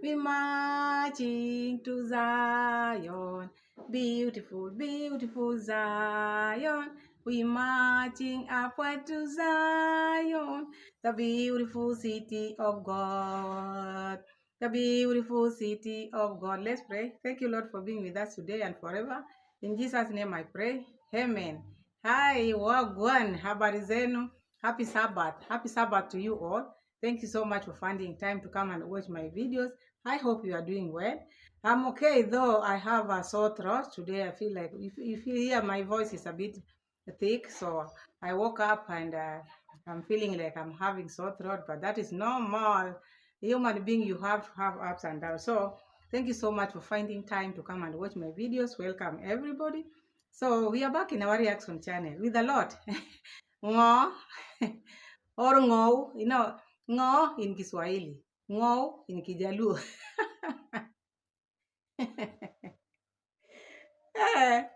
We marching to Zion, beautiful, beautiful Zion. We marching upward to Zion, the beautiful city of God. The beautiful city of God. Let's pray. Thank you, Lord, for being with us today and forever. In Jesus' name I pray. Amen. Hi, wagwan. Habari zenu. Happy Sabbath. Happy Sabbath to you all. Thank you so much for finding time to come and watch my videos. I hope you are doing well. I'm okay, though I have a sore throat today. I feel like if you hear my voice is a bit thick, so I woke up and I'm feeling like I'm having sore throat, but that is normal. Human being, you have to have ups and downs. So thank you so much for finding time to come and watch my videos. Welcome everybody. So we are back in our reaction channel with a lot. Ngo or ngo, ngo in Kiswahili, ngo in Kijaluo.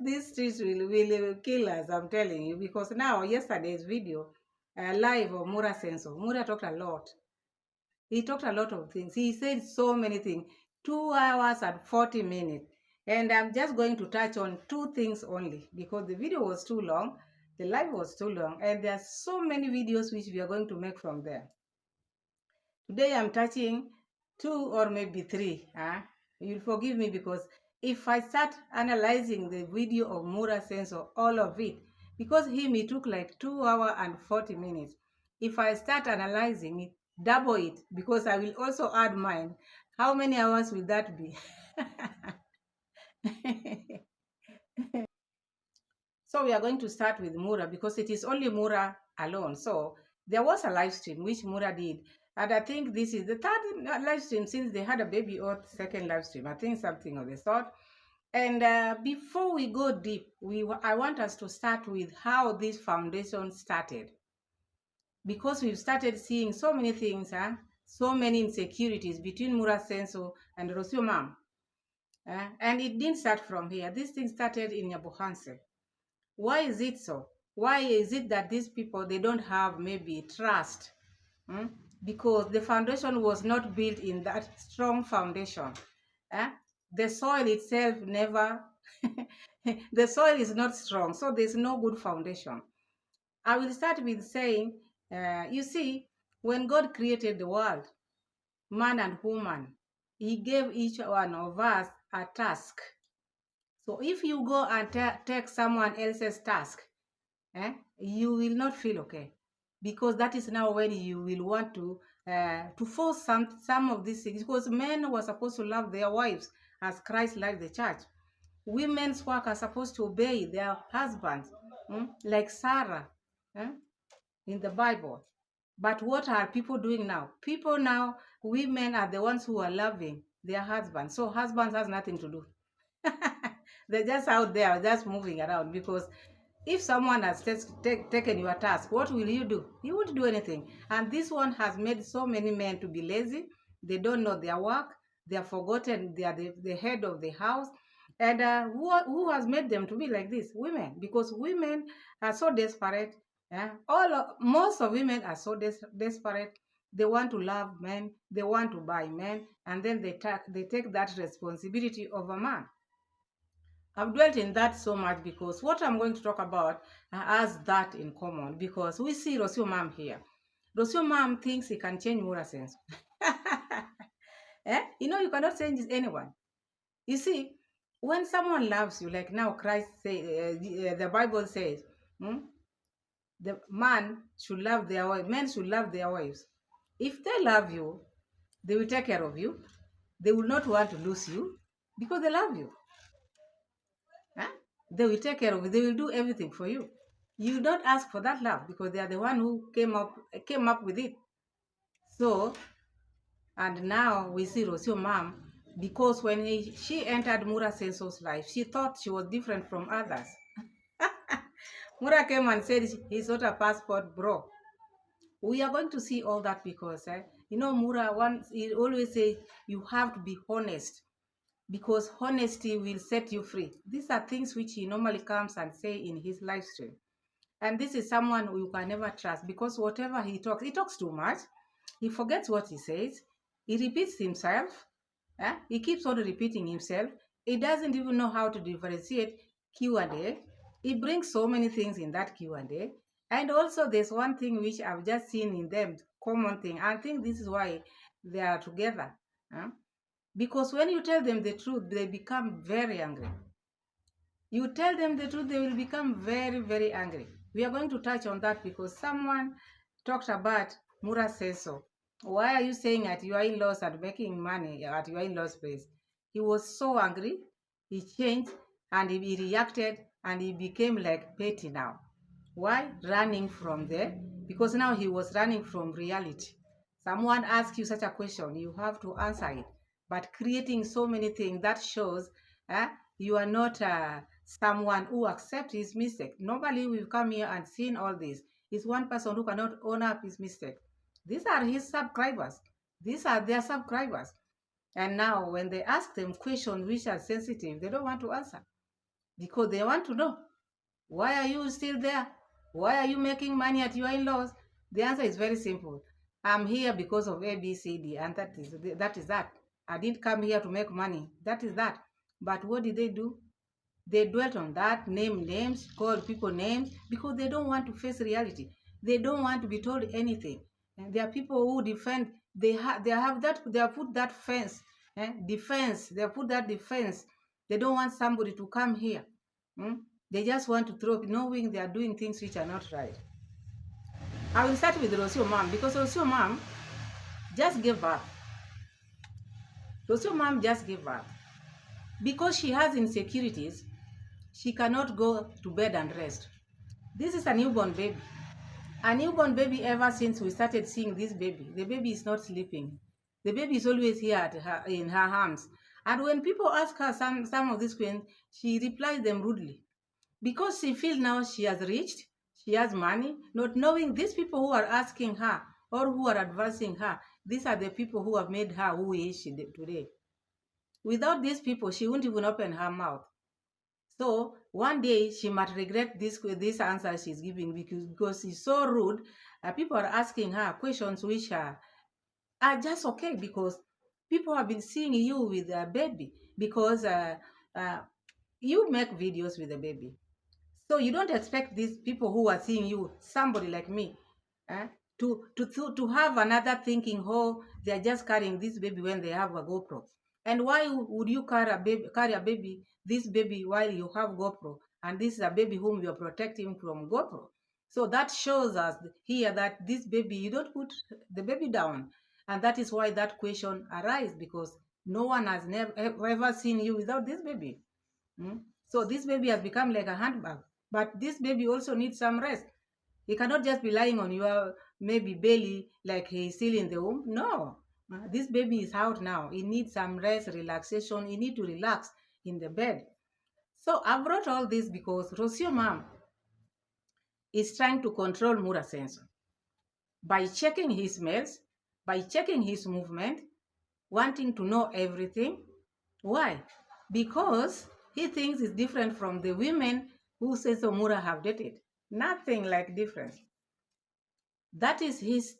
These streets will kill us, I'm telling you, because now yesterday's video live of Mura Senso, Mura talked a lot. He talked a lot of things. He said so many things. 2 hours and 40 minutes. And I'm just going to touch on 2 things only because the video was too long. The live was too long. And there are so many videos which we are going to make from there. Today I'm touching 2 or maybe 3. You'll forgive me because if I start analyzing the video of Mura Senso, all of it, because it took like 2 hours and 40 minutes. If I start analyzing it, double it, because I will also add mine. How many hours will that be? So we are going to start with Mura because it is only Mura alone. So there was a live stream which Mura did. And I think this is the 3rd live stream since they had a baby, or 2nd live stream. I think something of the sort. And before we go deep, I want us to start with how this foundation started. Because we've started seeing so many things, so many insecurities between Mura Senso and Rosio Mom. And it didn't start from here. This thing started in Nyabohanse. Why is it so? Why is it that these people, they don't have maybe trust? Because the foundation was not built in that strong foundation. The soil itself never, the soil is not strong, so there's no good foundation. I will start with saying, you see, when God created the world, man and woman, he gave each one of us a task. So if you go and take someone else's task, you will not feel okay, because that is now when you will want to force some of these things, because men were supposed to love their wives as Christ loved the church. Women's work are supposed to obey their husbands, like Sarah in the Bible. But what are people doing now? People now, women are the ones who are loving their husbands. So husbands has nothing to do. They're just out there, just moving around, because if someone has taken your task, what will you do? You won't do anything. And this one has made so many men to be lazy. They don't know their work. They are forgotten. They are the head of the house. And who has made them to be like this? Women. Because women are so desperate. Most of women are so desperate. They want to love men. They want to buy men. And then they take that responsibility of a man. I've dwelt in that so much because what I'm going to talk about has that in common, because we see Rosio Mom here. Rosio Mom thinks he can change Mura Senso. You cannot change anyone. You see, when someone loves you, like now Christ say, the Bible says, the man should love their wife, men should love their wives. If they love you, they will take care of you. They will not want to lose you because they love you. They will take care of you. They will do everything for you. You don't ask for that love because they are the one who came up with it. So, and now we see Rosio Mom, because when she entered Mura Senso's life, she thought she was different from others. Mura came and said he's not a passport bro. We are going to see all that because, Mura he always says you have to be honest, because honesty will set you free. These are things which he normally comes and say in his live stream. And this is someone you can never trust, because whatever he talks too much. He forgets what he says. He repeats himself. He keeps on repeating himself. He doesn't even know how to differentiate Q&A. He brings so many things in that Q&A. And also there's one thing which I've just seen in them, common thing. I think this is why they are together. Huh? Because when you tell them the truth, they become very angry. You tell them the truth, they will become very, very angry. We are going to touch on that because someone talked about Mura says so. Why are you saying at your in-laws and making money at your in-laws' place? He was so angry, he changed and he reacted and he became like petty now. Why? Running from there? Because now he was running from reality. Someone asks you such a question, you have to answer it. But creating so many things that shows you are not someone who accepts his mistake. Normally, we've come here and seen all this. He's one person who cannot own up his mistake. These are his subscribers. These are their subscribers. And now, when they ask them questions which are sensitive, they don't want to answer because they want to know, why are you still there? Why are you making money at your in-laws? The answer is very simple. I'm here because of A, B, C, D, and that is that. I didn't come here to make money. That is that. But what did they do? They dwelt on that, name names, call people names, because they don't want to face reality. They don't want to be told anything. And there are people who defend. They have that. They have put that fence, defense. They have put that defense. They don't want somebody to come here. Hmm? They just want to throw, knowing they are doing things which are not right. I will start with Rosio mom because Rosio mom just gave birth. Rosio mom just gave birth because she has insecurities. She cannot go to bed and rest. This is a newborn baby. A newborn baby, ever since we started seeing this baby, the baby is not sleeping. The baby is always here in her arms. And when people ask her some of these questions, she replies them rudely. Because she feels now she has reached, she has money, not knowing these people who are asking her or who are advising her, these are the people who have made her who is she today. Without these people, she wouldn't even open her mouth. So one day she might regret this answer she's giving because she's so rude. People are asking her questions which are just okay because people have been seeing you with a baby because uh, you make videos with a baby. So you don't expect these people who are seeing you, somebody like me, eh, to have another thinking, oh, they are just carrying this baby when they have a GoPro. And why would you carry a baby, this baby, while you have GoPro? And this is a baby whom you are protecting from GoPro. So that shows us here that this baby, you don't put the baby down. And that is why that question arises because no one has never ever seen you without this baby. Mm? So this baby has become like a handbag. But this baby also needs some rest. He cannot just be lying on your maybe belly like he's still in the womb. No. This baby is out now. He needs some rest, relaxation. He needs to relax in the bed. So I brought all this because Rosio mom is trying to control Mura sensor by checking his mails, by checking his movement, wanting to know everything. Why? Because he thinks it's different from the women who Seso Mura have dated. Nothing like difference. That is his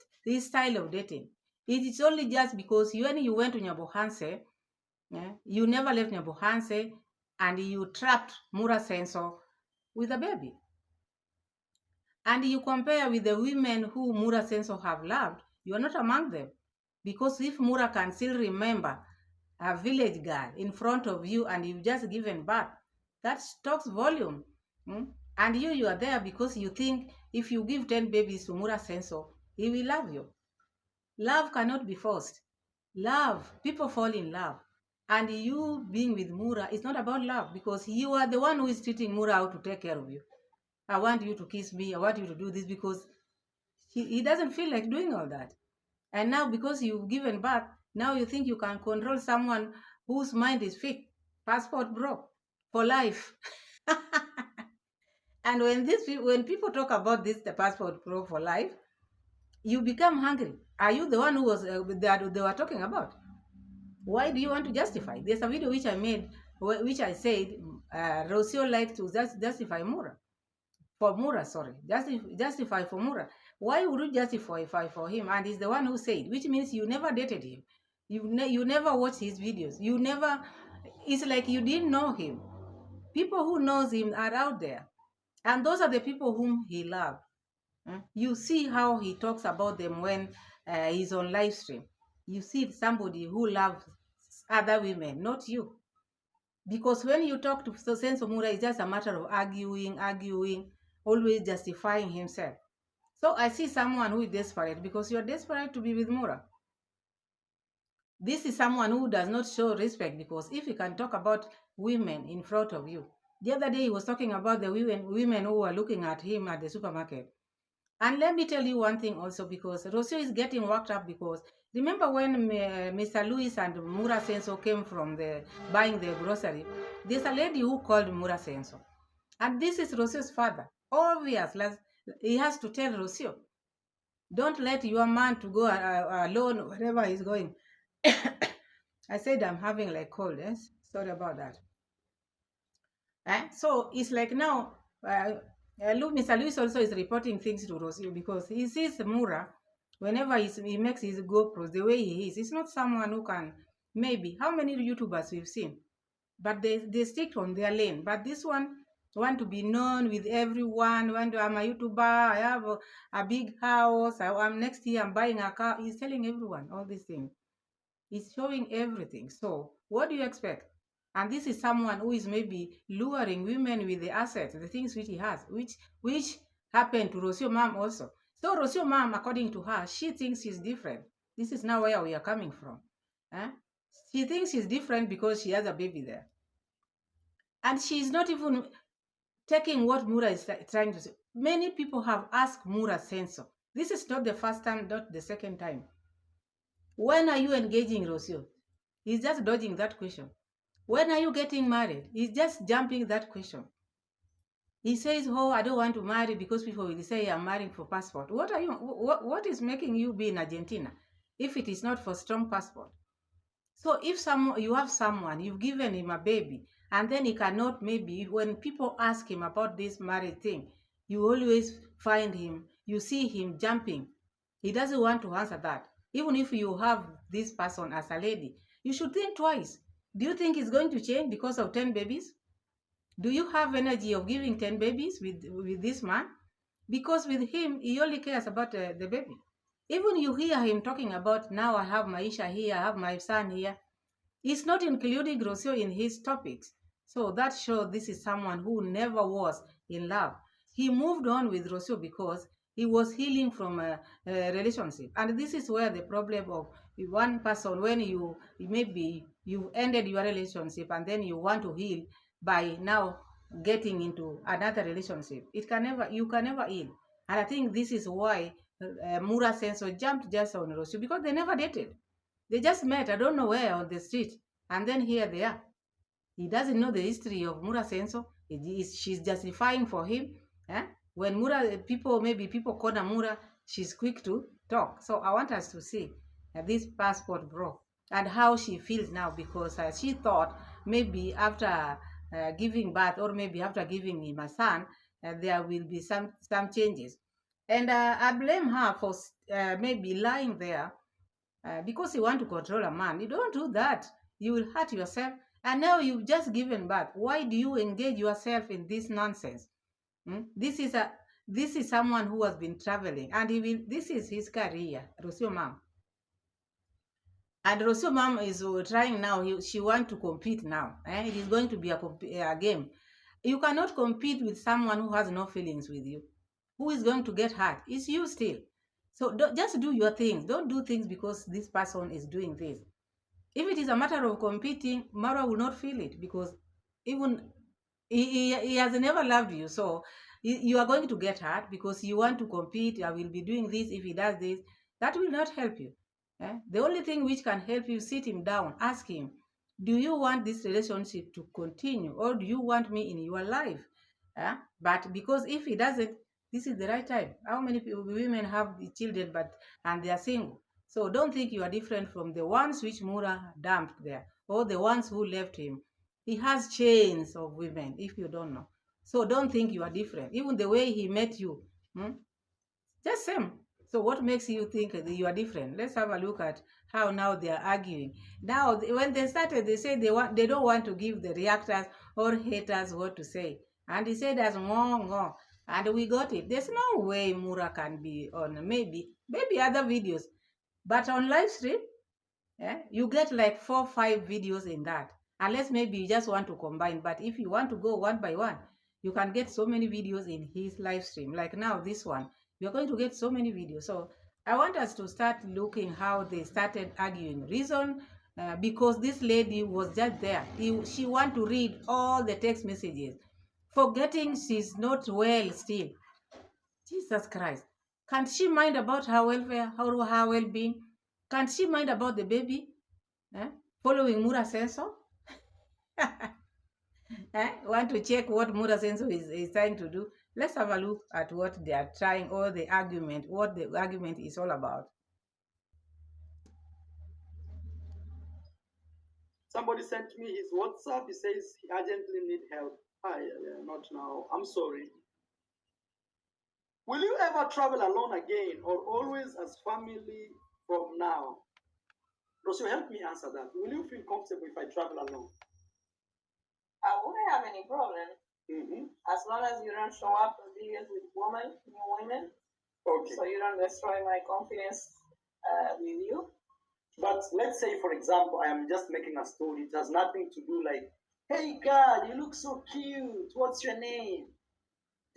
style of dating. It is only just because when you went to Nyabohanse, you never left Nyabohanse and you trapped Mura Senso with a baby. And you compare with the women who Mura Senso have loved, you are not among them. Because if Mura can still remember a village girl in front of you and you've just given birth, that talks volume. And you are there because you think if you give 10 babies to Mura Senso, he will love you. Love cannot be forced. Love, people fall in love. And you being with Mura is not about love because you are the one who is treating Mura out to take care of you. I want you to kiss me. I want you to do this because he doesn't feel like doing all that. And now because you've given birth, now you think you can control someone whose mind is fixed. Passport broke for life. And when people talk about this, the passport broke for life, you become hungry. Are you the one who was that they were talking about? Why do you want to justify? There's a video which I made, which I said Rosio likes to justify Mura. For Mura, sorry. Justify for Mura. Why would you justify for him? And he's the one who said, which means you never dated him. You never watch his videos. You never. It's like you didn't know him. People who knows him are out there, and those are the people whom he loved. You see how he talks about them when he's on live stream. You see somebody who loves other women, not you. Because when you talk to Senso Mura, it's just a matter of arguing, always justifying himself. So I see someone who is desperate because you're desperate to be with Mura. This is someone who does not show respect, because if he can talk about women in front of you. The other day he was talking about the women who were looking at him at the supermarket. And let me tell you one thing also, because Rosio is getting worked up because remember when Mr. Luis and Mura Senso came from the buying the grocery, there's a lady who called Mura Senso. And this is Rosio's father. Obvious, he has to tell Rosio, don't let your man to go alone wherever he's going. I said I'm having like cold, yes? Sorry about that. So it's like now, Mr. Luis also is reporting things to Rosio because he sees Mura whenever he makes his GoPros the way he is. He's not someone who can, maybe, how many YouTubers we've seen? But they stick on their lane. But this one want to be known with everyone. Want to, I'm a YouTuber, I have a big house, I'm next year, I'm buying a car. He's telling everyone all these things. He's showing everything. So what do you expect? And this is someone who is maybe luring women with the assets, the things which he has, which happened to Rosio mom also. So Rosio mom, according to her, she thinks she's different. This is now where we are coming from. Eh? She thinks she's different because she has a baby there. And she's not even taking what Mura is trying to say. Many people have asked Mura Senso. This is not the first time, not the second time. When are you engaging Rosio? He's just dodging that question. When are you getting married? He's just jumping that question. He says, oh, I don't want to marry because people will say I'm marrying for passport. What is making you be in Argentina if it is not for strong passport? So if you have someone, you've given him a baby, and then he cannot, maybe when people ask him about this marriage thing, you always find him, you see him jumping. He doesn't want to answer that. Even if you have this person as a lady, you should think twice. Do you think it's going to change because of 10 babies? Do you have energy of giving 10 babies with this man? Because with him, he only cares about the baby. Even you hear him talking about, now I have Maisha here, I have my son here. He's not including Rocio in his topics. So that shows this is someone who never was in love. He moved on with Rocio because he was healing from a relationship. And this is where the problem of one person, when maybe you ended your relationship and then you want to heal by now getting into another relationship. You can never heal. And I think this is why Mura Senso jumped just on Rocio, because they never dated. They just met, I don't know where, on the street. And then here they are. He doesn't know the history of Mura Senso. She's justifying for him. Eh? When maybe people corner Mura, she's quick to talk. So I want us to see this passport bro and how she feels now, because she thought maybe after giving birth, or maybe after giving him a son, there will be some changes. And I blame her for maybe lying there because you want to control a man. You don't do that. You will hurt yourself. And now you've just given birth. Why do you engage yourself in this nonsense? This is someone who has been traveling, and this is his career, Rosio mom. And Rosio mom is trying now. She wants to compete now. It is going to be a game. You cannot compete with someone who has no feelings with you. Who is going to get hurt? It's you still. So just do your things. Don't do things because this person is doing this. If it is a matter of competing, Marwa will not feel it, because even he has never loved you. So you are going to get hurt because you want to compete. I will be doing this if he does this. That will not help you. The only thing which can help you, sit him down, ask him, do you want this relationship to continue, or do you want me in your life? But because if he doesn't, this is the right time. How many women have the children and they are single? So don't think you are different from the ones which Mura dumped there, or the ones who left him. He has chains of women, if you don't know. So don't think you are different. Even the way he met you, just same. So what makes you think that you are different? Let's have a look at how now they are arguing. Now, when they started, they said they don't want to give the reactors or haters what to say. And he said as ngo. And we got it. There's no way Mura can be on maybe other videos. But on live stream, you get like 4-5 videos in that. Unless maybe you just want to combine. But if you want to go one by one, you can get so many videos in his live stream. Like now, this one, you're going to get so many videos. So I want us to start looking how they started arguing. Reason, because this lady was just there. She want to read all the text messages, forgetting she's not well still. Jesus Christ. Can't she mind about her welfare, her well-being? Can't she mind about the baby? Following Mura Senso? Want to check what Mura Senso is trying to do? Let's have a look at what they are trying, or what the argument is all about. Somebody sent me his WhatsApp. He says he urgently need help. Not now. I'm sorry. Will you ever travel alone again, or always as family from now? Rosio, help me answer that. Will you feel comfortable if I travel alone? I wouldn't have any problem. As long as you don't show up in videos with new women. Okay. So you don't destroy my confidence with you. But let's say, for example, I am just making a story. It has nothing to do like, hey girl, you look so cute. What's your name?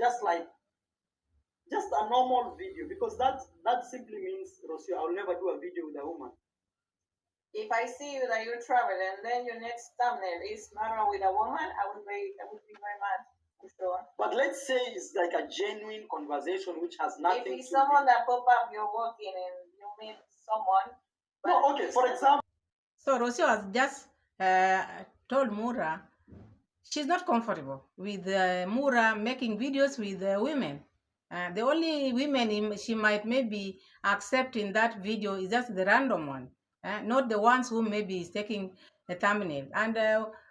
Just a normal video, because that simply means, Rosio, I'll never do a video with a woman. If I see you that you're traveling and then your next thumbnail is Marwa with a woman, I would be very mad, for sure. But let's say it's like a genuine conversation which has nothing to do. If it's someone that pop up, you're walking and you meet someone. No, okay, for example. So Rosio has just told Mura she's not comfortable with Mura making videos with women. The only women she might maybe accept in that video is just the random one, not the ones who maybe is taking the thumbnail. And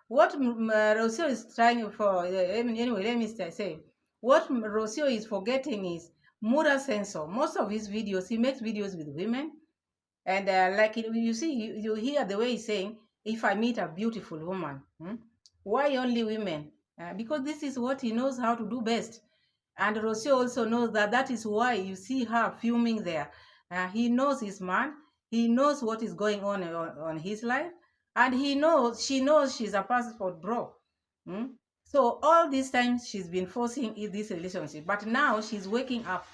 what Rocio is trying for, anyway, let me say, what Rocio is forgetting is Mura Sensor. Most of his videos, he makes videos with women. And like you see, you hear the way he's saying, if I meet a beautiful woman, why only women? Because this is what he knows how to do best. And Rocio also knows that is why you see her filming there. He knows his man. He knows what is going on his life. And she knows she's a passport bro. So all this time she's been forcing this relationship. But now she's waking up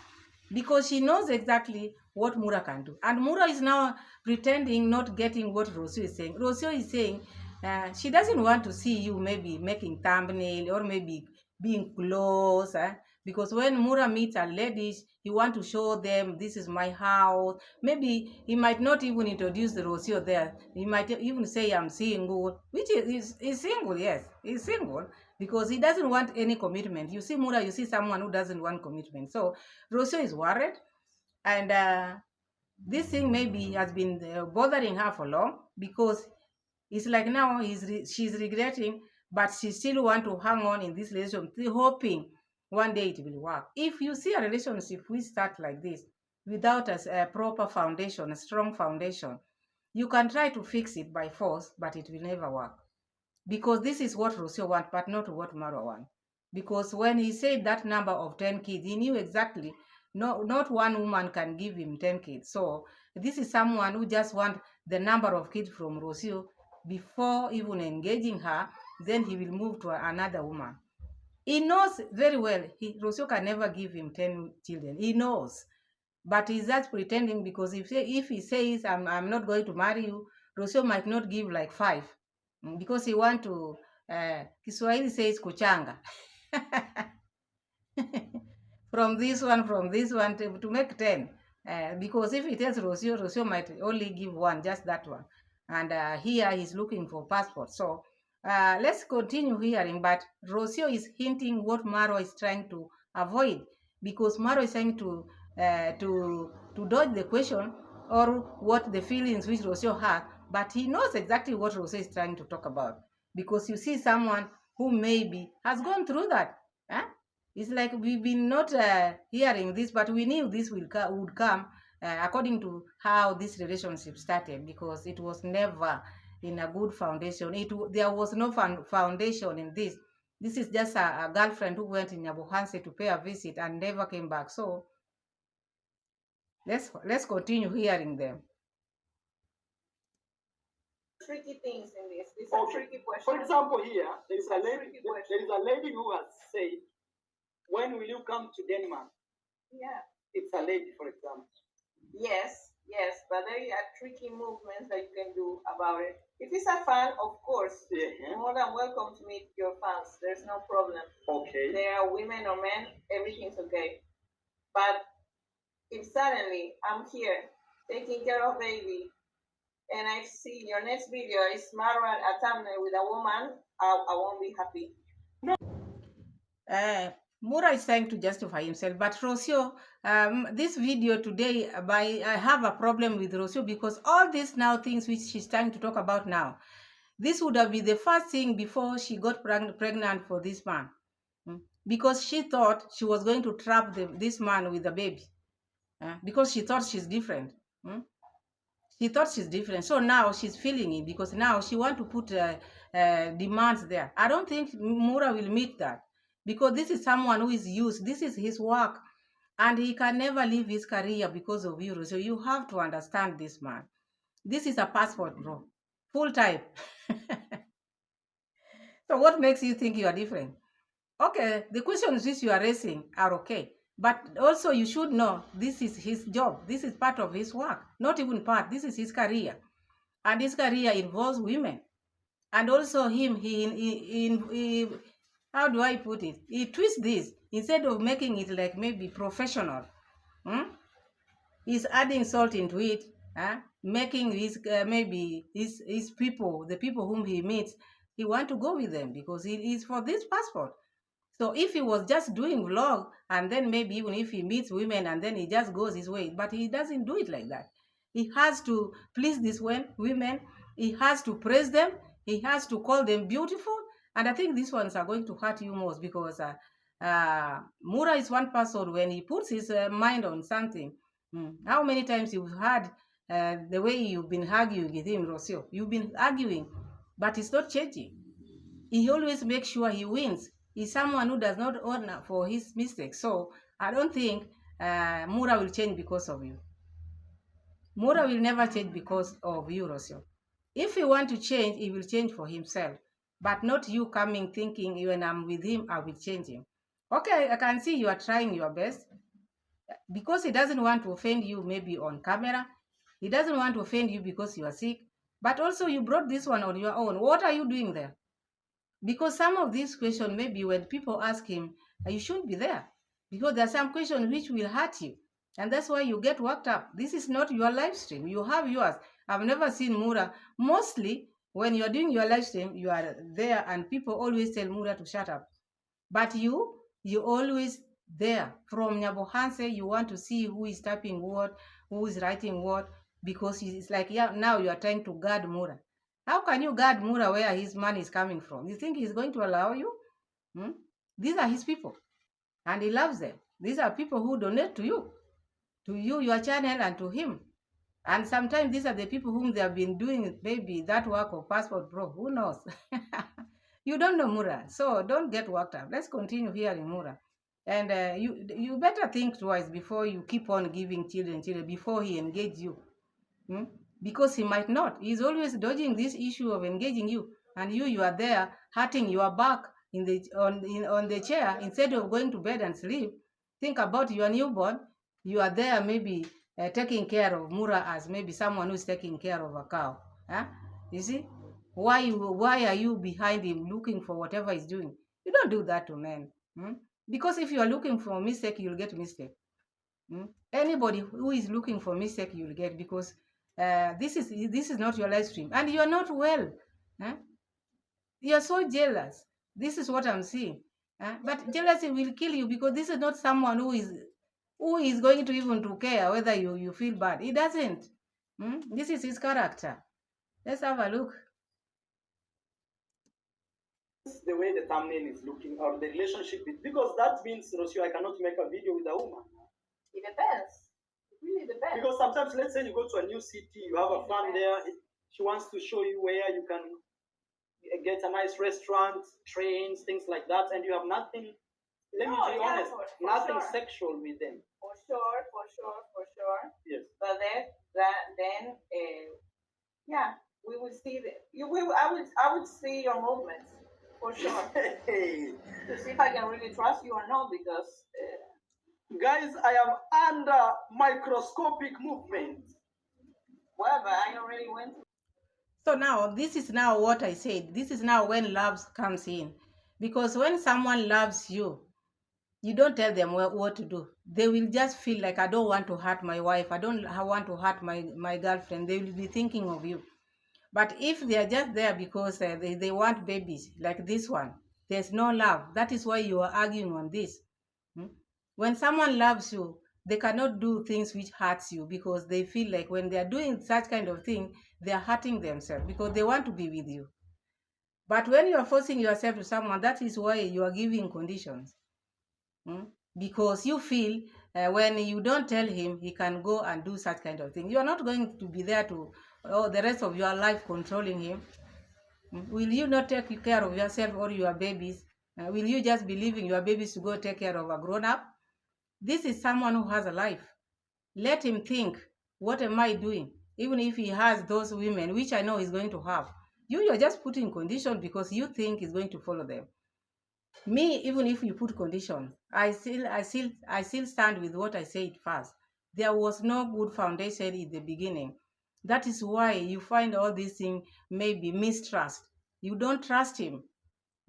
because she knows exactly what Mura can do. And Mura is now pretending not getting what Rocio is saying. Rocio is saying she doesn't want to see you maybe making thumbnail or maybe being close. Because when Mura meets a ladies, he want to show them this is my house. Maybe he might not even introduce the Rocio there. He might even say I'm single, which is single, yes, he's single because he doesn't want any commitment. You see Mura, you see someone who doesn't want commitment. So Rocio is worried, and this thing maybe has been bothering her for long because it's like now she's regretting, but she still want to hang on in this relationship, hoping one day it will work. If you see a relationship which start like this without a proper foundation, a strong foundation, you can try to fix it by force, but it will never work. Because this is what Rocio wants, but not what Marwa wants. Because when he said that number of 10 kids, he knew exactly not one woman can give him 10 kids. So this is someone who just wants the number of kids from Rocio before even engaging her, then he will move to another woman. He knows very well Rocio can never give him 10 children. He knows. But he's just pretending because if he says, I'm not going to marry you, Rocio might not give like 5 because he want to, Kiswahili says kuchanga. from this one to make 10. Because if he tells Rocio might only give 1, just that one. And here he's looking for passport. So let's continue hearing. But Rocio is hinting what Marwa is trying to avoid, because Marwa is trying to dodge the question or what the feelings which Rocio had, but he knows exactly what Rocio is trying to talk about, because you see someone who maybe has gone through that. It's like we've been not hearing this, but we knew this would come, according to how this relationship started, because it was never in a good foundation. There was no foundation in this. This is just a girlfriend who went in Nyabohanse to pay a visit and never came back. So let's continue hearing them. Tricky things in this. These are tricky questions. For example, here there is a lady who has said, "When will you come to Denmark?" Yeah. It's a lady, for example. Yes, but there are tricky movements that you can do about it. If it's a fan, of course, you're more than welcome to meet your fans. There's no problem. Okay. They are women or men, everything's okay. But if suddenly I'm here taking care of baby, and I see your next video is Marwa a thumbnail with a woman, I won't be happy. No. Muro is trying to justify himself, but Rosio, this video today, I have a problem with Rosio because all these now things which she's trying to talk about now, this would have been the first thing before she got pregnant for this man, because she thought she was going to trap this man with the baby, because she thought she's different. She thought she's different. So now she's feeling it because now she want to put demands there. I don't think Mura will meet that because this is someone who is used. This is his work and he can never leave his career because of you. So you have to understand this man. This is a passport, bro. Full time. So what makes you think you are different? Okay, the questions which you are raising are okay. But also you should know this is his job. This is part of his work. Not even part. This is his career. And his career involves women. And also him, he how do I put it? He twists this. Instead of making it like maybe professional, he's adding salt into it, making his maybe his people, the people whom he meets, he want to go with them because he is for this passport. So if he was just doing vlog and then maybe even if he meets women and then he just goes his way, but he doesn't do it like that. He has to please these women. He has to praise them. He has to call them beautiful. And I think these ones are going to hurt you most because Mura is one person when he puts his mind on something. How many times you've heard the way you've been arguing with him, Rosio? You've been arguing, but it's not changing. He always makes sure he wins. He's someone who does not own for his mistakes. So I don't think Mura will change because of you. Mura will never change because of you, Rosio. If he want to change, he will change for himself. But not you coming thinking when I'm with him, I will change him. Okay, I can see you are trying your best. Because he doesn't want to offend you maybe on camera. He doesn't want to offend you because you are sick. But also you brought this one on your own. What are you doing there? Because some of these questions, maybe when people ask him, you shouldn't be there. Because there are some questions which will hurt you. And that's why you get worked up. This is not your live stream. You have yours. I've never seen Mura. Mostly, when you're doing your live stream, you are there and people always tell Mura to shut up. But you always there. From Nyabohanse, you want to see who is typing what, who is writing what, because it's like, yeah, now you are trying to guard Mura. How can you guard Mura where his money is coming from? You think he's going to allow you? These are his people, and he loves them. These are people who donate to you, your channel, and to him. And sometimes these are the people whom they have been doing maybe that work of passport, bro. Who knows? You don't know Mura, so don't get worked up. Let's continue hearing Mura. And you better think twice before you keep on giving children before he engage you. Because he might not. He's always dodging this issue of engaging you. And you are there hurting your back on the chair instead of going to bed and sleep. Think about your newborn. You are there maybe taking care of Mura as maybe someone who's taking care of a cow. You see? Why are you behind him looking for whatever he's doing? You don't do that to men. Because if you are looking for a mistake, you'll get mistake. Anybody who is looking for mistake, you'll get, because this is not your live stream and you are not well. You are so jealous. This is what I'm seeing. But jealousy will kill you because this is not someone who is going to even to care whether you feel bad. He doesn't. This is his character. Let's have a look. The way the thumbnail is looking or the relationship is, because that means, Rosio, I cannot make a video with a woman. It depends. really the best. Because sometimes, let's say you go to a new city, you have a fun there. She wants to show you where you can get a nice restaurant, trains, things like that, and you have nothing. Let me be honest, for nothing sure. Sexual with them. For sure. Yes. But then, yeah, we would see I would see your movements for sure to see if I can really trust you or not because. Guys, I am under microscopic movement. Well, but I already went. So now, this is now what I said. This is now when love comes in. Because when someone loves you, you don't tell them what to do. They will just feel like, I don't want to hurt my wife. I don't want to hurt my girlfriend. They will be thinking of you. But if they are just there because they want babies, like this one, there's no love. That is why you are arguing on this. Hmm? When someone loves you, they cannot do things which hurts you because they feel like when they are doing such kind of thing, they are hurting themselves because they want to be with you. But when you are forcing yourself to someone, that is why you are giving conditions. Because you feel when you don't tell him, he can go and do such kind of thing. You are not going to be there to the rest of your life controlling him. Will you not take care of yourself or your babies? Will you just be leaving your babies to go take care of a grown-up? This is someone who has a life. Let him think, what am I doing? Even if he has those women, which I know he's going to have. You're just putting conditions because you think he's going to follow them. Me, even if you put conditions, I still stand with what I said first. There was no good foundation in the beginning. That is why you find all these things, maybe mistrust. You don't trust him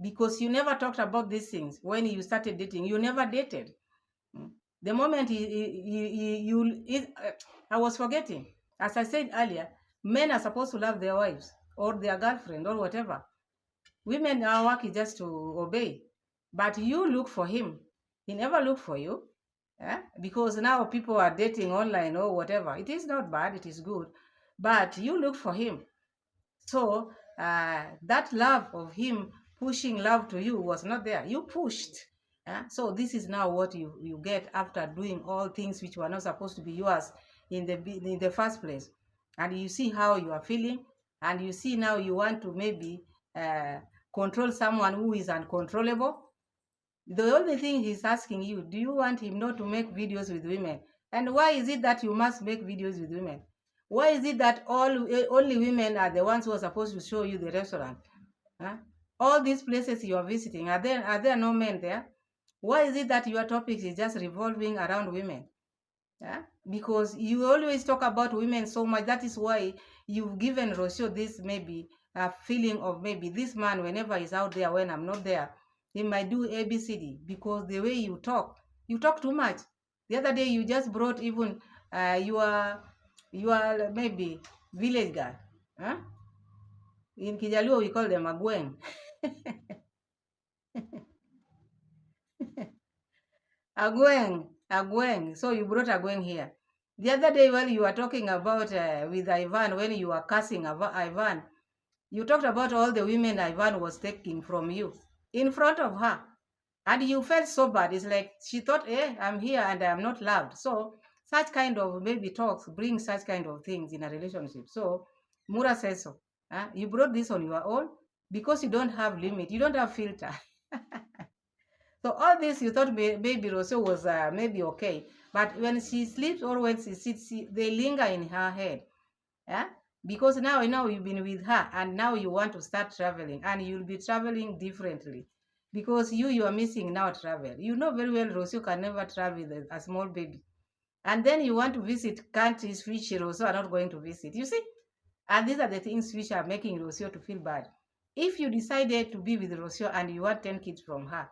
because you never talked about these things when you started dating. You never dated. The moment I was forgetting. As I said earlier, men are supposed to love their wives or their girlfriend or whatever. Women, our work is just to obey. But you look for him. He never looked for you. Because now people are dating online or whatever. It is not bad, it is good. But you look for him. So that love of him pushing love to you was not there. You pushed. So this is now what you get after doing all things which were not supposed to be yours in the first place. And you see how you are feeling, and you see now you want to maybe control someone who is uncontrollable. The only thing he's asking you, do you want him not to make videos with women? And why is it that you must make videos with women? Why is it that only women are the ones who are supposed to show you the restaurant? Huh? All these places you are visiting, are there no men there? Why is it that your topic is just revolving around women? Yeah? Because you always talk about women so much. That is why you've given Rosio this maybe a feeling of maybe this man, whenever he's out there, when I'm not there, he might do ABCD because the way you talk too much. The other day you just brought even your maybe village girl. Huh? In Kijaluo we call them Agweng. Agweng. So you brought Agweng here. The other day while you were talking about with Ivan, when you were cursing Ivan, you talked about all the women Ivan was taking from you in front of her. And you felt so bad. It's like she thought, I'm here and I'm not loved. So such kind of maybe talks bring such kind of things in a relationship. So Mura says so. You brought this on your own because you don't have limit. You don't have filter. So all this you thought maybe Rosio was maybe okay. But when she sleeps or when she sits, they linger in her head. Yeah? Because now you've been with her and now you want to start traveling and you'll be traveling differently. Because you are missing now travel. You know very well Rosio can never travel with a small baby. And then you want to visit countries which Rosio are not going to visit. You see? And these are the things which are making Rosio to feel bad. If you decided to be with Rosio and you want 10 kids from her,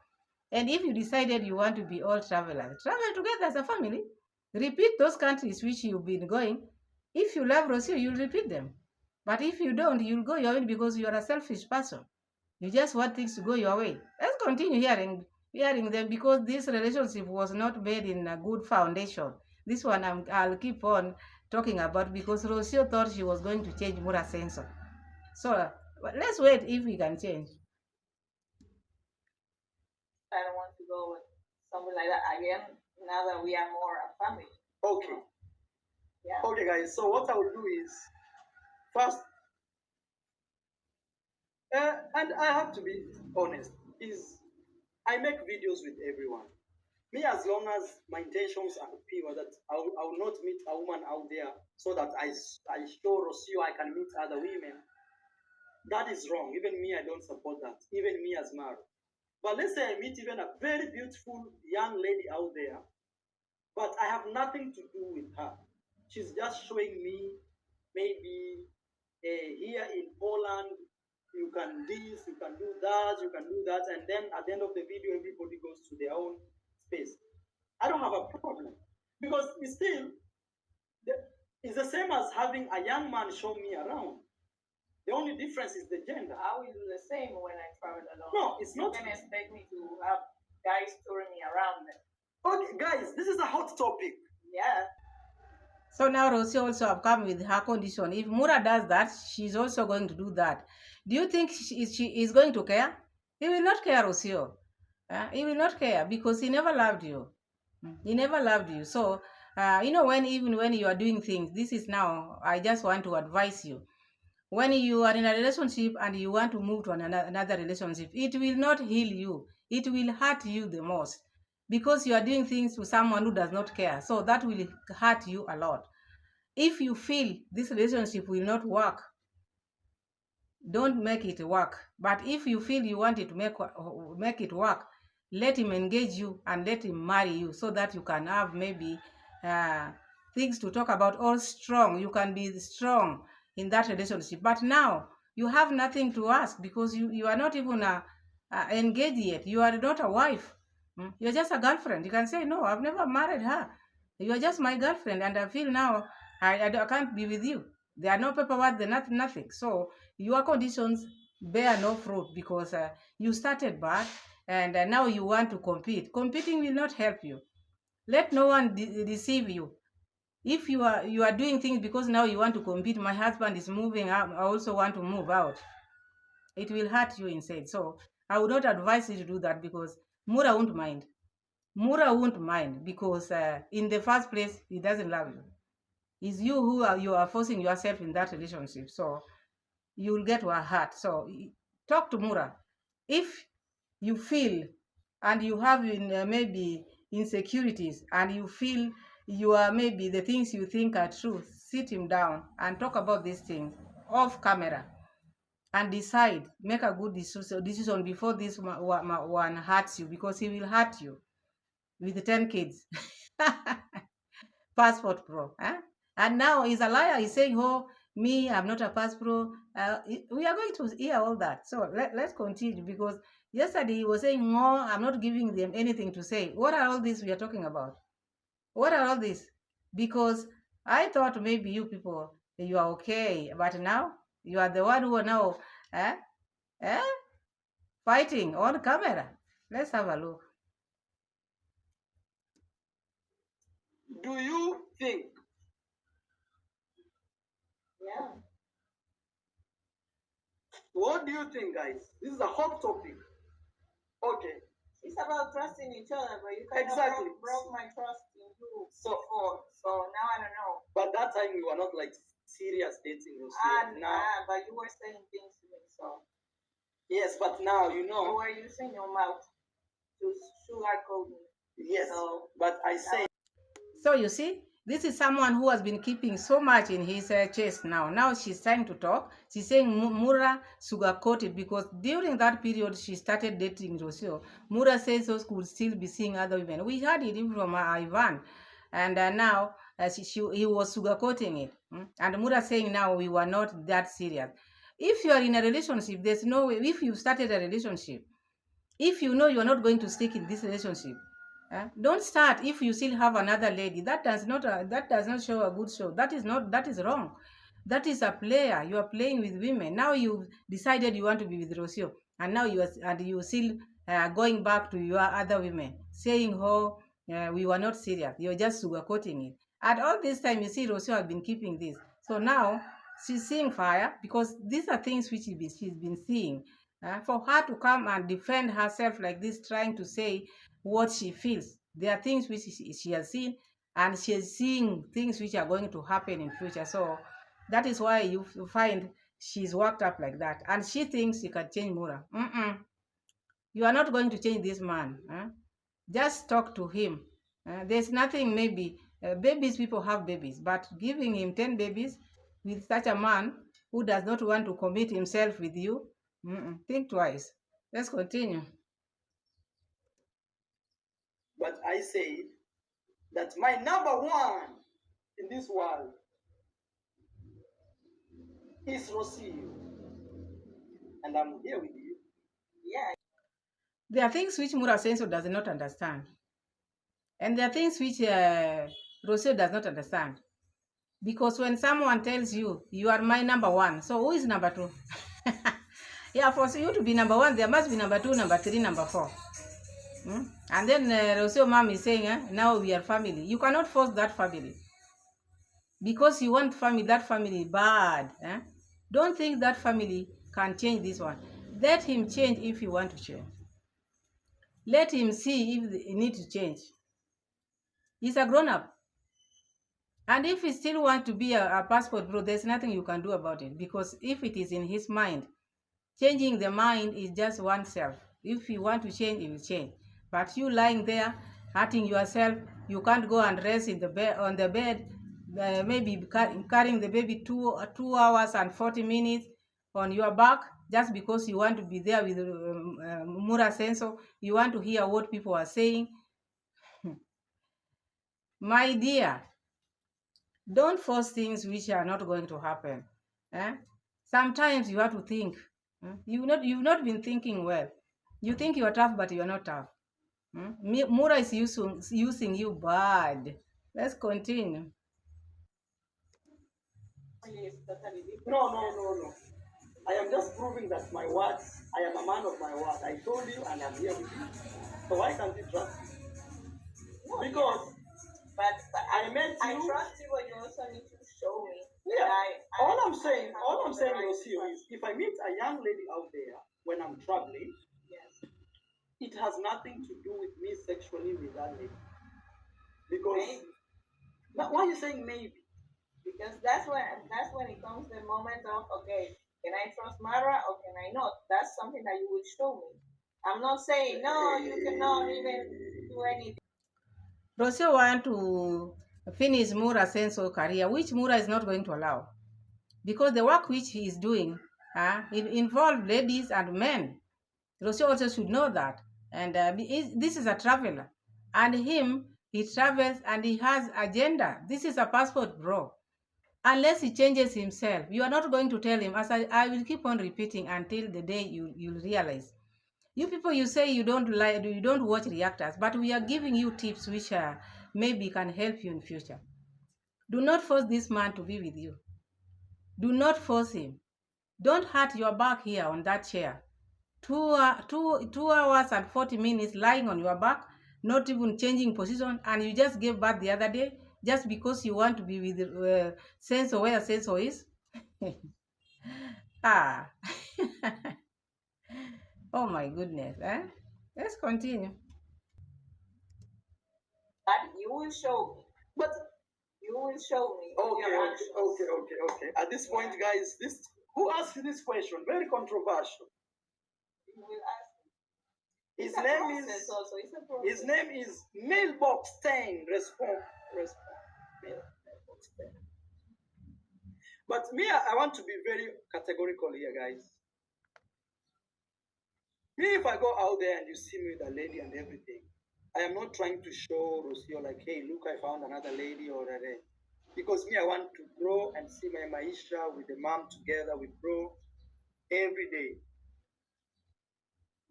and if you decided you want to be all travelers, travel together as a family. Repeat those countries which you've been going. If you love Rosio, you'll repeat them. But if you don't, you'll go your way because you are a selfish person. You just want things to go your way. Let's continue hearing them because this relationship was not made in a good foundation. This one I'll keep on talking about because Rosio thought she was going to change Mura's sensor. So let's wait if we can change. I don't want to go with something like that again now that we are more a family. Okay. Yeah. Okay, guys. So what I will do is first, and I have to be honest, is I make videos with everyone. Me, as long as my intentions are pure, that I will not meet a woman out there so that I show Rosio I can meet other women. That is wrong. Even me, I don't support that. Even me as Marwa. But let's say I meet even a very beautiful young lady out there, but I have nothing to do with her. She's just showing me maybe here in Poland, you can this, you can do that, you can do that, and then at the end of the video, everybody goes to their own space. I don't have a problem because it's still it's the same as having a young man show me around. The only difference is the gender. I will do the same when I travel alone. No, it's not. You can expect me to have guys touring me around them. Okay, guys, this is a hot topic. Yeah. So now Rocio also have come with her condition. If Mura does that, she's also going to do that. Do you think she is going to care? He will not care, Rocio. He will not care because he never loved you. He never loved you. So, even when you are doing things, this is now, I just want to advise you. When you are in a relationship and you want to move to another relationship, it will not heal you. It will hurt you the most because you are doing things to someone who does not care. So that will hurt you a lot. If you feel this relationship will not work, don't make it work. But if you feel you want it to make it work, let him engage you and let him marry you so that you can have maybe things to talk about, all strong. You can be strong in that relationship. But now you have nothing to ask because you are not even engaged yet. You are not a wife. You're just a girlfriend. You can say, no, I've never married her. You are just my girlfriend, and I feel now I can't be with you. There are no paperwork, there nothing. So your conditions bear no fruit because you started bad, and now you want to compete. Competing will not help you. Let no one deceive you. If you are doing things because now you want to compete, my husband is moving out, I also want to move out, it will hurt you inside. So I would not advise you to do that because Mura won't mind. Mura won't mind because in the first place, he doesn't love you. It's you who you are forcing yourself in that relationship. So you will get to a hurt. So talk to Mura. If you feel and you have maybe insecurities and you feel you are maybe the things you think are true, sit him down and talk about these things off camera and decide, make a good decision before this one hurts you, because he will hurt you with 10 kids. Passport pro. And now he's a liar. He's saying, oh, me, I'm not a passport. We are going to hear all that. So let's continue, because yesterday he was saying, no, I'm not giving them anything to say. What are all these we are talking about? What are all these? Because I thought maybe you people, you are okay. But now you are the one who are now eh, eh, fighting on camera. Let's have a look. Do you think? Yeah. What do you think, guys? This is a hot topic. Okay. It's about trusting each other, but you kind Exactly. of broke my trust in you before. So now I don't know. But that time we were not like serious dating. But you were saying things to me, so. Yes, but now you know. You were using your mouth to sugarcoat me. Yes, so, but I say. So you see, this is someone who has been keeping so much in his chest now. Now she's trying to talk. She's saying Mura sugarcoated, because during that period she started dating Rosio. Mura says those could still be seeing other women. We heard it even from Ivan. And now he was sugarcoating it. And Mura saying now we were not that serious. If you are in a relationship, there's no way. If you started a relationship, if you know you're not going to stick in this relationship, don't start if you still have another lady. That does not show a good show. That is wrong. That is a player. You are playing with women. Now you've decided you want to be with Rosio, and now you still going back to your other women, saying, oh, we were not serious. You're just sugarcoating it. At all this time, you see Rosio has been keeping this. So now she's seeing fire, because these are things which she's been seeing. For her to come and defend herself like this, trying to say what she feels, there are things which she has seen, and she's seeing things which are going to happen in future. So that is why you find she's worked up like that, and she thinks she can change Mura. You are not going to change this man. Just talk to him. There's nothing, maybe babies, people have babies, but giving him 10 babies with such a man who does not want to commit himself with you, think twice. Let's continue. But I said that my number one in this world is Rocio. And I'm here with you. Yeah. There are things which Mura Senso does not understand. And there are things which Rosio does not understand. Because when someone tells you, you are my number one, so who is number two? Yeah, for you to be number one, there must be number two, number three, number four. And then Rosio mom is saying, now we are family. You cannot force that family. Because you want family, that family bad. Don't think that family can change this one. Let him change if you want to change. Let him see if he need to change. He's a grown-up. And if he still wants to be a passport bro, there's nothing you can do about it. Because if it is in his mind, changing the mind is just oneself. If you want to change, he will change. But you lying there, hurting yourself, you can't go and rest in the bed on the bed, maybe carrying the baby 2 hours and 40 minutes on your back, just because you want to be there with Mura Senso. You want to hear what people are saying. My dear, don't force things which are not going to happen. Sometimes you have to think. You've not been thinking well. You think you are tough, but you are not tough. Mura is using you bad. Let's continue. No. I am just proving that my words, I am a man of my word. I told you and I'm here with you. So why can't you trust me? No, because but I met you. I trust you, but you also need to show me. Yeah. All I'm saying, Rosio, is if I meet a young lady out there when I'm traveling, yes, it has nothing to do with me sexually with that lady. Because maybe. But why are you saying maybe? Because that's when it comes the moment of, okay, can I trust Marwa or can I not? That's something that you will show me. I'm not saying no, you cannot even do anything. Rosio want to finish Mura Senso career, which Mura is not going to allow. Because the work which he is doing it involves ladies and men. Rosio also should know that. And this is a traveler. And he travels and he has agenda. This is a passport bro. Unless he changes himself, you are not going to tell him, as I will keep on repeating until the day you realize. You people, you say you don't watch reactors, but we are giving you tips which maybe can help you in future. Do not force this man to be with you. Do not force him. Don't hurt your back here on that chair. 2 hours and 40 minutes lying on your back, not even changing position, and you just gave birth the other day just because you want to be with Senso where Senso is. Ah. Oh my goodness. Let's continue. But you will show me. But you will show me. Okay. At this point, guys, who asked this question? Very controversial. You will ask. His name is Mailbox 10. Respond. Mailbox 10. But me, I want to be very categorical here, guys. Me, if I go out there and you see me with a lady and everything, I am not trying to show Rosio like, hey, look, I found another lady or a. Because me, I want to grow and see my Maisha with the mom together, we grow every day.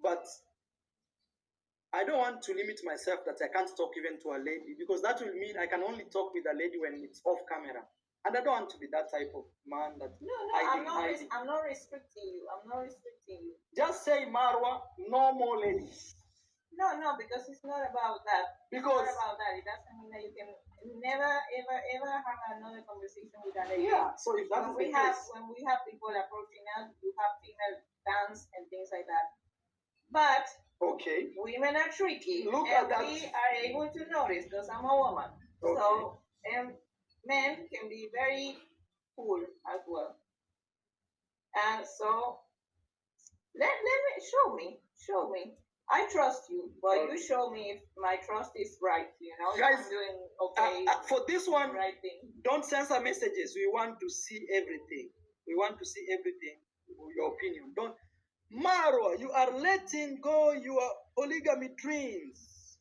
But I don't want to limit myself that I can't talk even to a lady, because that will mean I can only talk with a lady when it's off camera. And I don't want to be that type of man that I'm not restricting you. Just say, Marwa, no more ladies. No, because it's not about that. Because it's not about that. It doesn't mean that you can never, ever have another conversation with a lady. Yeah. So if that's when we have people approaching us, you have female dance and things like that. But okay, women are tricky. Look at that. We are able to notice because I'm a woman. Okay. So, men can be very cool as well. And so, let me show me. I trust you, but you show me if my trust is right. Guys, I'm doing okay. For this one, right thing. Don't censor messages. We want to see everything. We want to see everything. Your opinion. Don't. Marwa, you are letting go your polygamy dreams.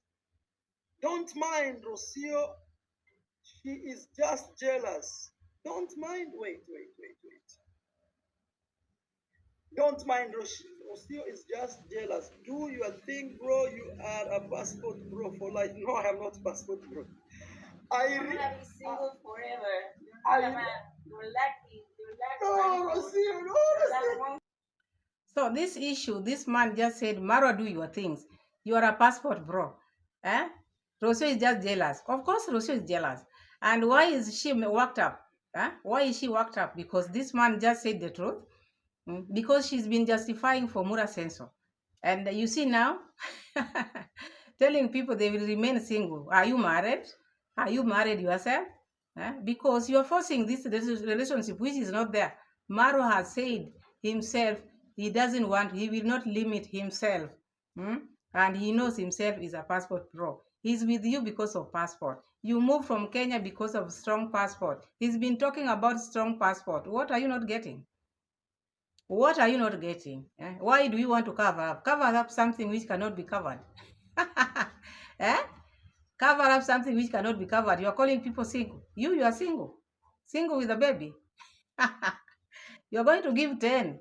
Don't mind Rosio. She is just jealous. Don't mind. Wait. Don't mind Rosio is just jealous. Do your thing, bro. You are a passport bro for life. No, I am not passport bro. I'm gonna be single forever. You're not a man. You're lucky. No, Rosio, no, Rosio. So this issue, this man just said, Marwa, do your things. You are a passport bro. Eh? Rosio is just jealous. Of course, Rosio is jealous. And why is she worked up? Why is she worked up? Because this man just said the truth. Because she's been justifying for Mura Senso. And you see now, telling people they will remain single. Are you married? Are you married yourself? Because you're forcing this relationship which is not there. Maro has said himself he doesn't want, he will not limit himself. And he knows himself is a passport pro. He's with you because of passport. You moved from Kenya because of strong passport. He's been talking about strong passport. What are you not getting? What are you not getting? Why do you want to cover up? Cover up something which cannot be covered. eh? Cover up something which cannot be covered. You are calling people single. You are single. Single with a baby. You're going to give 10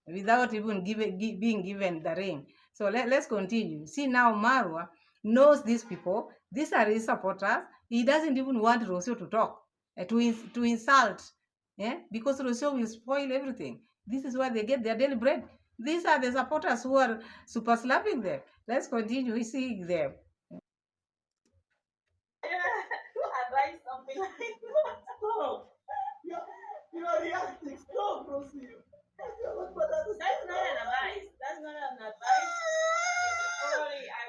without even being given the ring. So let's continue. See now Marwa knows these people. These are his supporters. He doesn't even want Rosio to talk, to insult. Because Rosio will spoil everything. This is where they get their daily bread. These are the supporters who are super slapping them. Let's continue seeing them. Advise something like that. Stop. You are reacting. Stop, Rosio. That's not an advice. That's not an advice. Probably I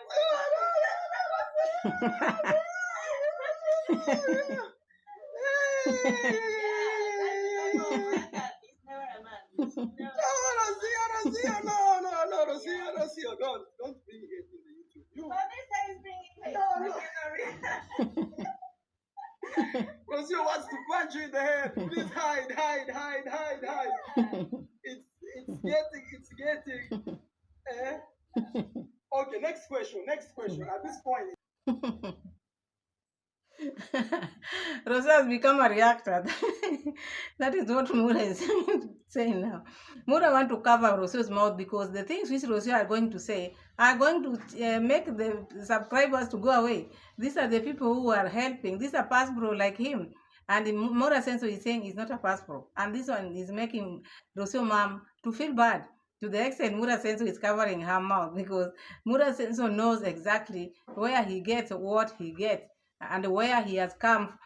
He's never a man. No, Rosio, don't bring it in the YouTube. But this guy is bringing it. No. Rosio wants to punch you in the head. Please hide. It's getting. Okay, next question. At this point. Rosa has become a reactor. That is what Mura is saying now. Mura want to cover Rosio's mouth because the things which Rosio are going to say are going to make the subscribers to go away. These are the people who are helping. These are past bro like him. And Mura Senso is saying he's not a past bro. And this one is making Rosio mom to feel bad. To the extent Mura Senso is covering her mouth because Mura Senso knows exactly where he gets what he gets and where he has come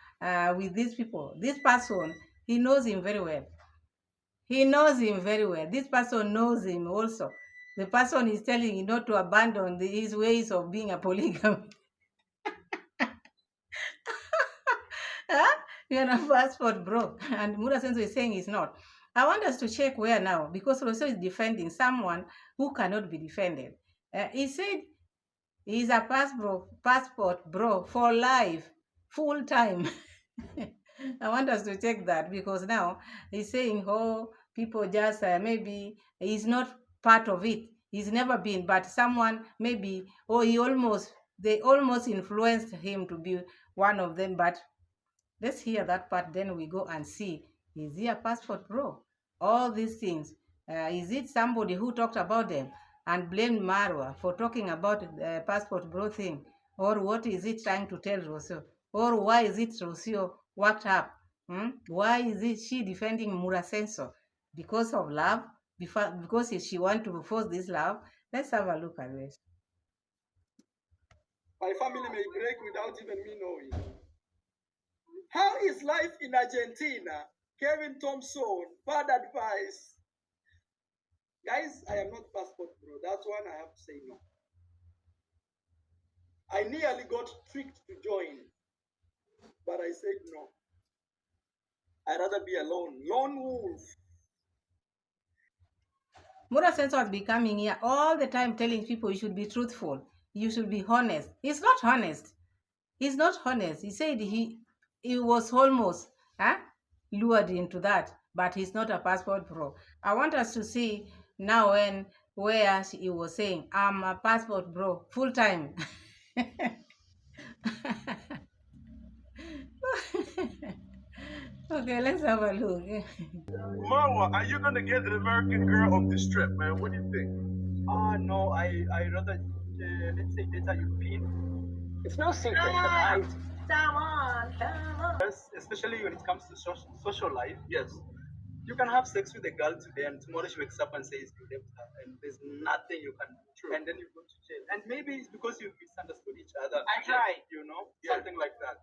with these people. This person, he knows him very well. This person knows him also. The person is telling him not to abandon his ways of being a polygamy. You're a passport bro. And Mura Senso is saying he's not. I want us to check where now, because Rosio is defending someone who cannot be defended. He said he's a passport bro for life, full time. I want us to check that because now he's saying, oh, people just maybe he's not part of it. He's never been, but someone maybe, or they almost influenced him to be one of them. But let's hear that part, then we go and see, is he a passport bro? All these things. Is it somebody who talked about them and blamed Marwa for talking about the passport bro thing? Or what is it trying to tell Rosio? Or why is it Rosio worked up? Why is she defending Mura Senso? Because of love? Because she wants to force this love? Let's have a look at this. My family may break without even me knowing. How is life in Argentina? Kevin Thompson, bad advice. Guys, I am not passport bro. That's one I have to say no. I nearly got tricked to join. But I said no. I'd rather be alone. Lone wolf. Mura Senso was becoming here all the time telling people you should be truthful. You should be honest. He's not honest. He's not honest. He said he was almost lured into that, but he's not a passport bro. I want us to see now where he was saying, I'm a passport bro, full time. Okay, let's have a look. Marwa, are you gonna get an American girl on this trip, man? What do you think? No, I rather let's say data European. It's no secret that come on. Yes, especially when it comes to social life. Yes, you can have sex with a girl today, and tomorrow she wakes up and says you left her, and there's nothing you can do. True. And then you go to jail, and maybe it's because you misunderstood each other. I tried, something like that.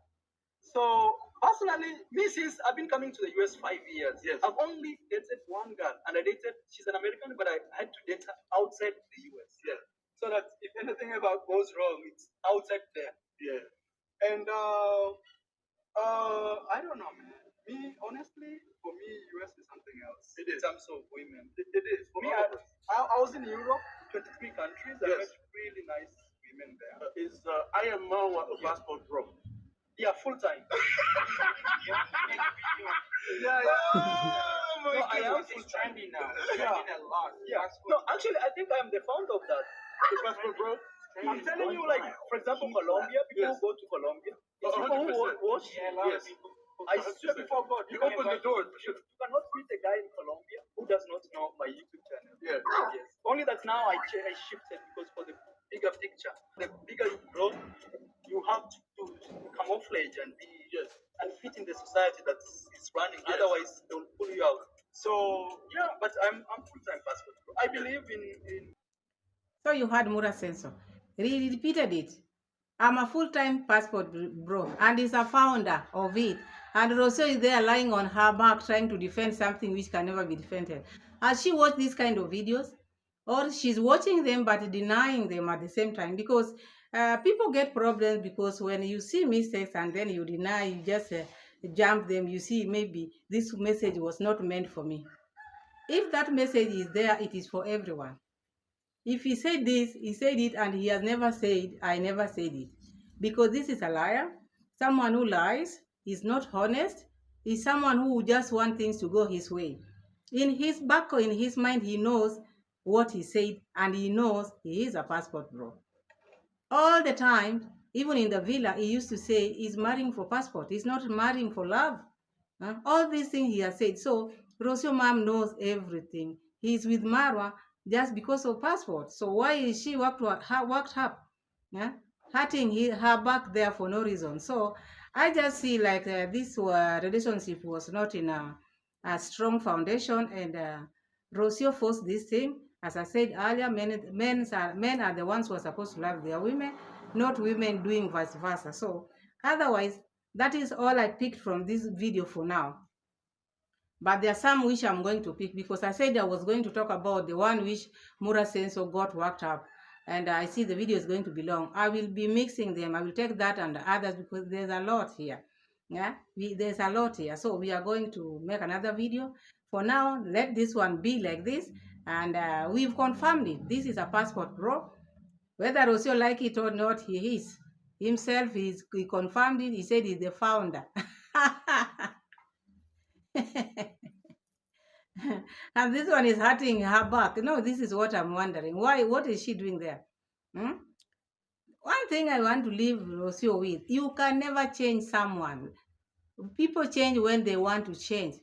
So personally, me since I've been coming to the US 5 years, yes, I've only dated one girl, and I dated. She's an American, but I had to date her outside the US. Yeah. So that if anything ever goes wrong, it's outside there. Yeah. And I don't know, man. Me, honestly, for me, US is something else. It is. In terms of women. It is. For me, I was in Europe, 23 countries. Yes. I met really nice women there. I am Marwa a passport bro? Yeah, full time. Yeah. Oh, no, I am full trendy now. Yeah. Trending a lot. Yeah. No, actually, I think I am the founder of that. The passport bro. I'm telling you, like, for example, Colombia, people who go to Colombia, people who watch, yes. I swear before God, you open the door. You cannot meet a guy in Colombia who does not know my YouTube channel. Yeah. Yes. Only that now I shifted because for the bigger picture, the bigger you grow, you have to camouflage and be and fit in the society that is running. Yes. Otherwise, they will pull you out. So yeah, but I'm full time passport. I believe in. So you heard Mura Senso. He repeated it. I'm a full-time passport bro, and he's a founder of it. And Rosio is there lying on her back trying to defend something which can never be defended. Has she watched these kind of videos? Or she's watching them but denying them at the same time? Because people get problems because when you see mistakes and then you deny, you just jump them, you see maybe this message was not meant for me. If that message is there, it is for everyone. If he said this, he said it, and he has never said, I never said it. Because this is a liar. Someone who lies is not honest. Is someone who just wants things to go his way. In his back or in his mind, he knows what he said, and he knows he is a passport bro. All the time, even in the villa, he used to say he's marrying for passport. He's not marrying for love. All these things he has said. So Rosio mom knows everything. He's with Marwa just because of passport. So why is she worked up, hurting her back there for no reason? So I just see like this relationship was not in a strong foundation, and Rosio forced this thing. As I said earlier, men are the ones who are supposed to love their women, not women doing vice versa. So otherwise, that is all I picked from this video for now. But there are some which I'm going to pick because I said I was going to talk about the one which Mura Senso got worked up. And I see the video is going to be long. I will be mixing them. I will take that and the others because there's a lot here. Yeah, there's a lot here. So we are going to make another video. For now, let this one be like this. And we've confirmed it. This is a passport bro. Whether Rosio like it or not, he is. Himself, he confirmed it. He said he's the founder. And this one is hurting her back. No, this is what I'm wondering. Why? What is she doing there? One thing I want to leave Rocio with, you can never change someone. People change when they want to change.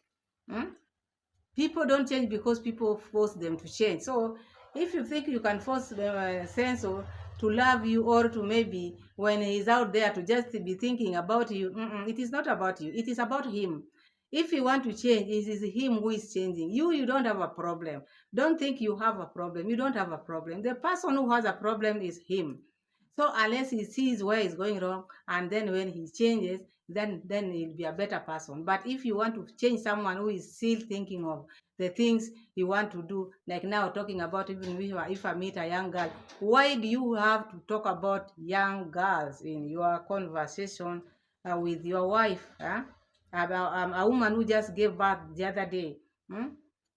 People don't change because people force them to change. So if you think you can force Senso to love you, or to maybe when he's out there to just be thinking about you, it is not about you. It is about him. If you want to change, it is him who is changing. You don't have a problem. Don't think you have a problem. You don't have a problem. The person who has a problem is him. So unless he sees where he's going wrong, and then when he changes, then he'll be a better person. But if you want to change someone who is still thinking of the things you want to do, like now talking about even if I meet a young girl, why do you have to talk about young girls in your conversation? with your wife, about a woman who just gave birth the other day.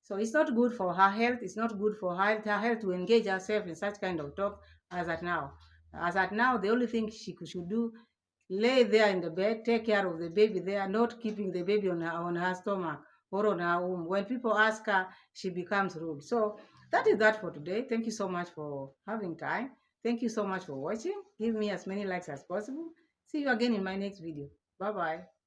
So it's not good for her health. It's not good for her health to engage herself in such kind of talk as at now. As at now, the only thing she should do, lay there in the bed, take care of the baby there, not keeping the baby on her stomach or on her womb. When people ask her, she becomes rude. So that is that for today. Thank you so much for having time. Thank you so much for watching. Give me as many likes as possible. See you again in my next video. Bye-bye.